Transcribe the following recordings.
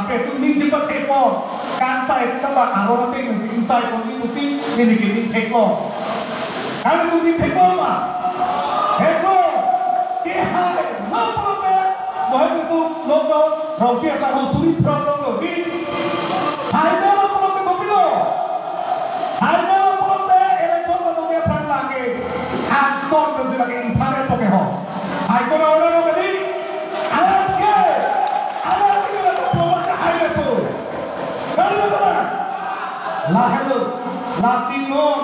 ke tu ning jipa theko kan sai ta ba aro te ni inside kon ni puti ni ke ni theko kan tu ni theko ma theko ke hai no prote boy tu logo rompia sa ho suri from logo di hai no prote bopilo hai no prote election ma tu dia pran la ke an ton ko se la ke phare to ke ho hai ko na order ko di Lahelo, lastingon,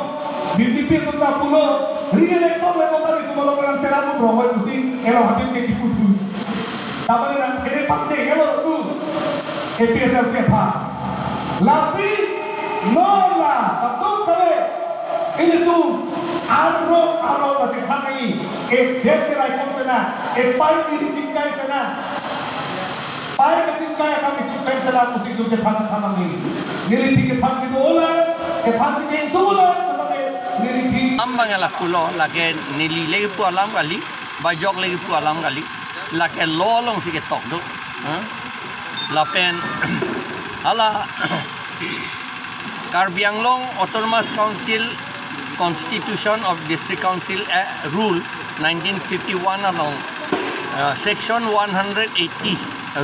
BJP tu tak pulo, re-election le kota itu malam orang cerah pun ramai mesti elok hadir ke kiputu. Tapi orang ini pacek elok tu, APHL siapa? Lasi, nola, betul kali. Ini tu, arok macam mana ini? Dia cerai pun sana, pai ini jingkai sana. Pai kecingkai kami kita sana mesti tu cepat ni. Nilipi ke thang itu olah, ke thang itu olah, sebab nilipi. Ambang ala pulau, lagi nili lagi pu alam kali, bajok lagi pu alam kali, lagi lolong sikit tok tu, lapen, ala Karbi Anglong Autonomous Council Constitution of District Council Rule 1951 along Section 180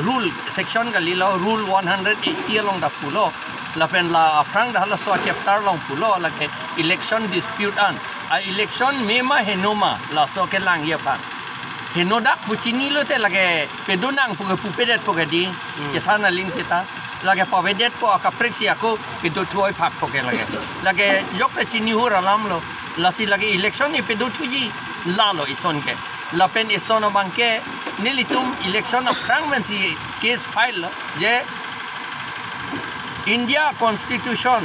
rule section kali lo Rule 180 along dah pulau. Lapen la aprang dah la so chapter long pulo la ke election dispute an a election mema henoma la so ke lang ye pa henodak puchini lo te la ke pedunang pu pupedet po di cethana ling seta la ke pavedet po ka preksi ako pedo thoi phak po ke la ke yok te chini hu ralam lo la si la ke election ni pedo thuji la lo ison ke lapen ison bangke nilitum election aprang men si case file je India Constitution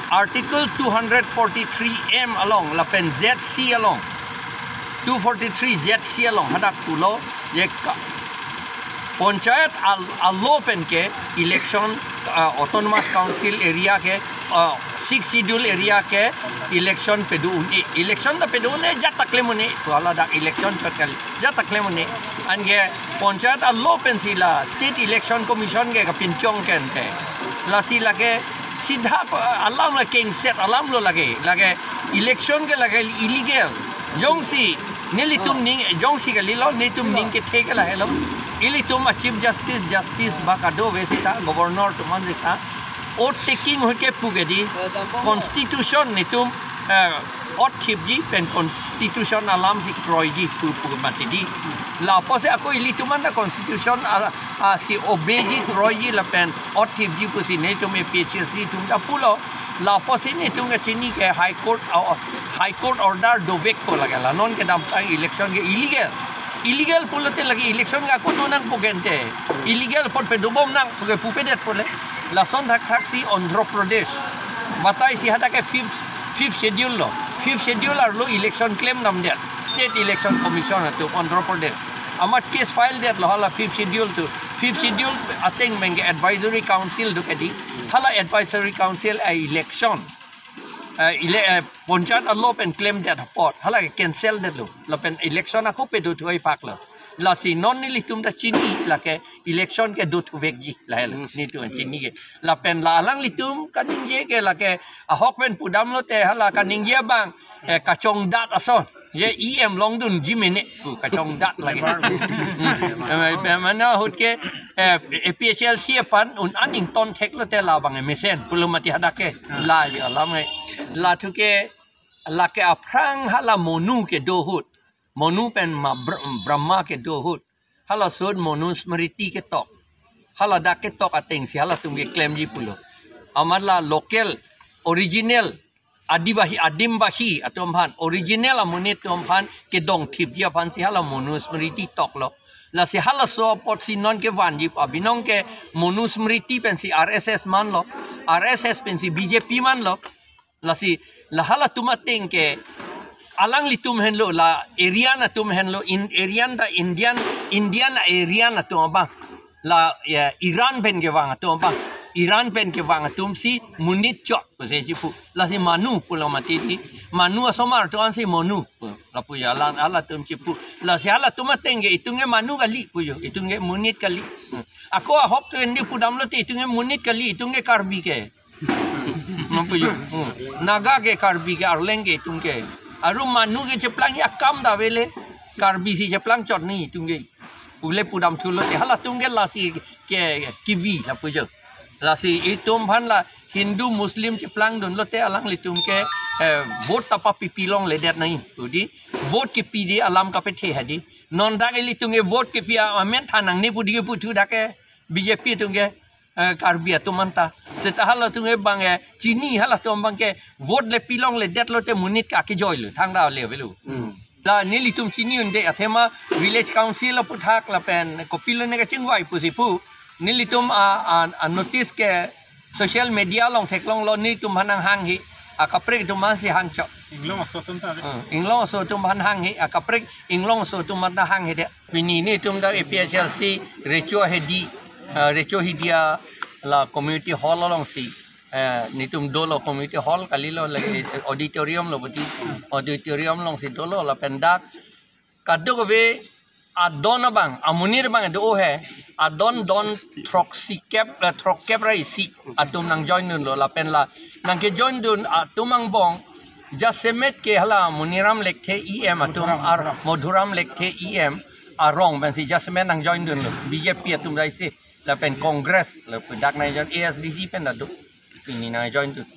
Article 243M along lapen ZC along 243 ZC along hadak pulo je panchayat allopen ke election autonomous council area ke 6 schedule area ke election pedu election da pedu ne jatakle mune to ala da election chatkali jatakle mune ange panchayat allopen sila state election commission ke pinchong ken te lasi lage sidha alam la king set alam lo lage election ke lage illegal jongsi nilitum ning jongsi ke lilo nilitum ning ke theke la hello ilitum chief justice bakado vesita governor to manjita o taking hoke pugedi constitution nitum ot thipji pen constitution alam si kroiji tu matidi la pose ako ilituman na constitution si obeji kroiji la pen ot thipji pusi nitum APHC tum da pulo la pose nitum ga chini ke high court order dovek ko lagala non ke dam tang election ke illegal pulote lagi election ga ko nang pugente illegal pot pe dobom nang pupedet pole la son thak si Andhra Pradesh matai si hada ke fifth schedule lo fifth schedule ar lo election claim nam dia state election commission to Andhra Pradesh amat case file dia lo hala fifth schedule ateng menge advisory council do kedi hala advisory council election panchayat allo pen claim dia report hala cancel dia lo pen election aku pe do thoi pak lo la si non nilitum da chini la ke election ke do thuvekji la ni tu chini ke la pen la lang litum kaning ye ke la ke ahok pen pudam lo te hala kaning ye bang kachong dat ason ye em long dun jimene kachong dat lagi mana hot ke APHL siapan un aning ton thek lo te la bang mesen pulumati hadake la ya lam la thu ke la ke aprang hala monu ke do hut monu pen brahma ke dohut hala sud monu smriti ke tok hala dak ke tok ateng si hala tum ke claim ji pulo amarla local original adimbahi atomhan original amune tomhan ke dong thip ji aphan si hala monu smriti tok lo la si hala so pot si non ke van ji abinong ke monu smriti pen si RSS man lo RSS pen si BJP man lo la si la hala tumateng ke alang litum henlo la area na tum henlo in area da Indian area na tum ba la Iran ben ke wang tum ba Iran ben ke wang tum si munit chok ko se jipu la si manu pulo mati di manu asomar to an si monu la puya ala tum cipu la siala tuma tenge itunge manu kali puyo itunge munit kali aku hop tu endi pudam lo te itunge munit kali itunge karbi ke no puyo naga ke karbi ke arleng ke itunge aru manu ke ceplang ya kam da vele karbi si ceplang chot ni itunge ule pudam thulo te hala tunge la si ke kiwi la puyo la si itum phan la Hindu Muslim ceplang don lo te alang litum ke vote tapa pipilong ledet nahi udi vote ke pi di alam ka pe the hadi non dak eli tunge vote ke pi amen thanang ni pudi ke putu dake BJP tunge Karbi atumanta seta hala tunge bange chini hala tom bangke vote le pilong ledet lo te munit ka ke joy lo thang da le velu la ni litum chini unde athema village council lo puthak la pen kopilo ne ka chingwai pusipu ni litum a notice ke social media long theklong lo ni tum hanang hang hi akaprek tum man si hang chok Anglong so tum ta Anglong so tum han hang hi akaprek Anglong so tum man ta hang hi de pini ni tum da APHLC recho hedi recho hidia la community hall long si ni tum dolo community hall kali lo auditorium lo boti auditorium long si dolo la pendak kaduk ve adon bang amunir bang do he adon don troxy cap rai si atum nang join nun lo la pen la nang ke join dun atumang bong jasemet ke hala muniram lekhe em atum ar modhuram lekhe em arong ben si jasemet nang join dun lo BJP atum rai si la pen congress la dak nai join ASDC pen da do ini nang join dun